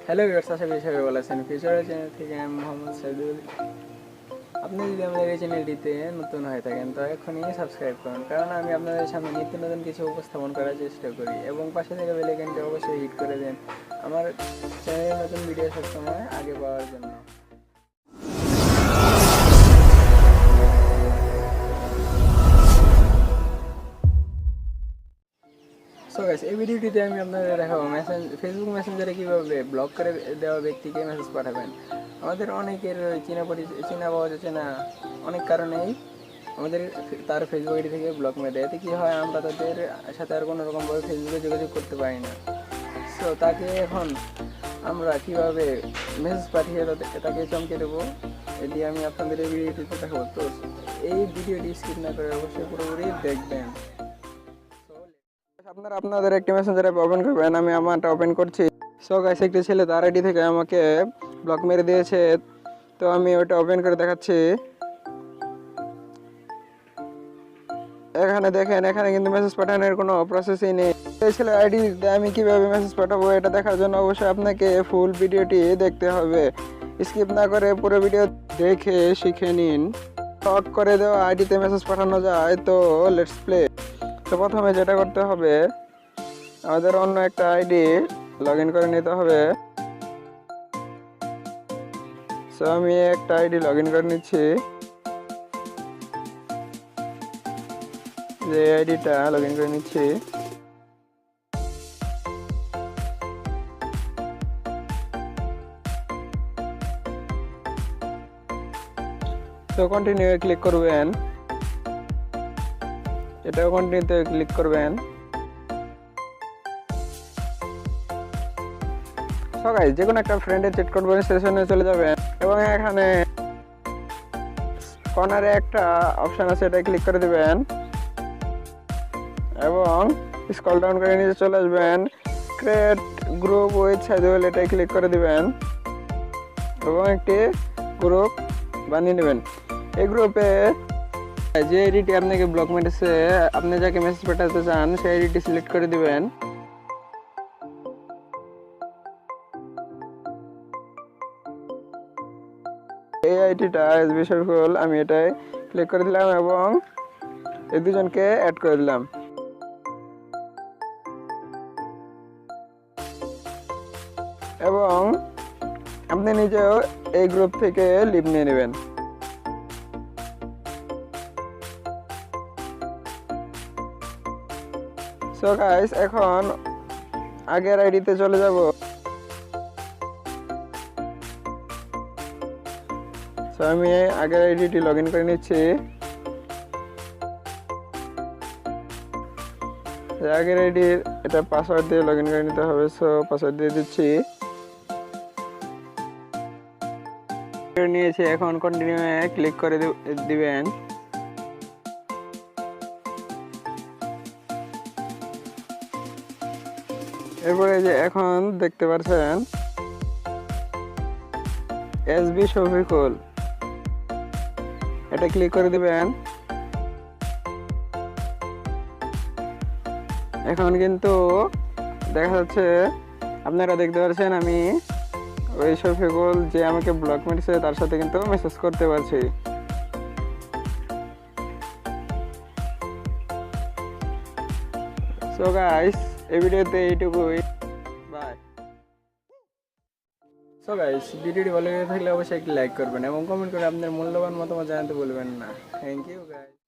Hello viewers, আশা করি সবাই ভালো আছেন। ফিউচারের চ্যানেল থেকে আমি মোহাম্মদ সাইদুল। আপনি যদি আমাদের এই চ্যানেলটিতে নতুন হয়ে থাকেন তো এখনই সাবস্ক্রাইব করুন, কারণ আমি আপনাদের সামনে নিত্য নতুন কিছু উপস্থাপন করার চেষ্টা করি। এবং পাশে থেকে বেল আইকনটি অবশ্যই হিট করে দেন আমার চ্যানেলের নতুন ভিডিও সবসময় আগে পাওয়ার জন্য। সো গাইস, এই ভিডিওটিতে আমি আপনাদের দেখাবো ফেসবুক মেসেঞ্জারে কীভাবে ব্লক করে দেওয়া ব্যক্তিকে মেসেজ পাঠাবেন। আমাদের অনেকের চেনা পাওয়া যাচ্ছে না, অনেক কারণেই আমাদের তার ফেসবুক আইডি থেকে ব্লক মেরে দেয়। এতে কী হয়, আমরা তাদের সাথে আর কোনো রকমভাবে ফেসবুকে যোগাযোগ করতে পারি না। সো তাকে এখন আমরা কীভাবে মেসেজ পাঠিয়ে তাকে চমকে দেবো, এটি আমি আপনাদের এই ভিডিওটিতে দেখাবো। তো এই ভিডিওটি স্কিপ না করে অবশ্যই পুরোপুরি দেখবেন। আপনারা আপনাদের একটি মেসেঞ্জার অ্যাপ ওপেন করবেন। আমি আমারটা ওপেন করছি। সো গাইস, একটি ছেলে তার আইডি থেকে আমাকে ব্লক মেরে দিয়েছে, তো আমি ওটা ওপেন করে দেখাচ্ছি। এখানে দেখেন, এখানে কিন্তু মেসেজ পাঠানোর কোনো প্রসেসই নেই। এই ছেলের আইডিতে আমি কিভাবে মেসেজ পাঠাবো এটা দেখার জন্য অবশ্যই আপনাকে ফুল ভিডিওটি দেখতে হবে। স্কিপ না করে পুরো ভিডিও দেখে শিখে নিন। ব্লক করে দেওয়া আইডিতে মেসেজ পাঠানো যায়, তো লেটস প্লে। তো প্রথমে যেটা করতে হবে, আমাদের অন্য একটা আইডি লগ ইন করে নিতে হবে। সো আমি একটা আইডি লগ ইন করে নিচ্ছি। যে আইডিটা লগ ইন করে নিচ্ছি। তো কন্টিনিউ ক্লিক করবেন, এটাও কন্টিনিউতে ক্লিক করবেন। সো গাইস, যে কোনো একটা ফ্রেন্ডের চ্যাট করবেন, সেশনে চলে যাবেন এবং এখানে কর্নারে একটা অপশন আছে, এটা ক্লিক করে দিবেন এবং স্ক্রল ডাউন করে নিচে চলে আসবেন। ক্রিয়েট গ্রুপ উইথ সাইদুল, এটাই ক্লিক করে দিবেন এবং একটি গ্রুপ বানিয়ে নেবেন। এই গ্রুপে যে আইডিটি আপনাকে ব্লক মেরেছে, আপনি যাকে মেসেজ পাঠাতে চান সেই আইডিটি সিলেক্ট করে দিবেন। এই আইডিটা এসবি শরীফুল, আমি এটাই ক্লিক করে দিলাম এবং এই দুজনকে অ্যাড করে দিলাম এবং আপনি নিজেও এই গ্রুপ থেকে লিভ নিয়ে নেবেন। সো গাইস, এখন আগের আইডিতে চলে যাব। সো আমি আগের আইডিটি লগ ইন করে নিচ্ছি। আগের আইডির এটা পাসওয়ার্ড দিয়ে লগ ইন করে নিতে হবে। সো পাসওয়ার্ড দিয়ে দিচ্ছি, নিয়েছি। এখন কন্টিনিউ ক্লিক করে দিবেন। এরপরে যে এখন দেখতে পাচ্ছেন এসবি শফিকুল, এটা ক্লিক করে দিবেন। এখন কিন্তু দেখা যাচ্ছে, আপনারা দেখতে পাচ্ছেন আমি ওই শফিকুল যে আমাকে ব্লক মেরেছে তার সাথে কিন্তু মেসেজ করতে পারছি। সো গাইস, এই ভিডিওতে এইটুকুই, বাই। সো গাইস, ভিডিওটি ভালো লেগে থাকলে অবশ্যই একটি লাইক করবেন এবং কমেন্ট করে আপনার মূল্যবান মতামত জানাতে ভুলবেন না। Thank you guys.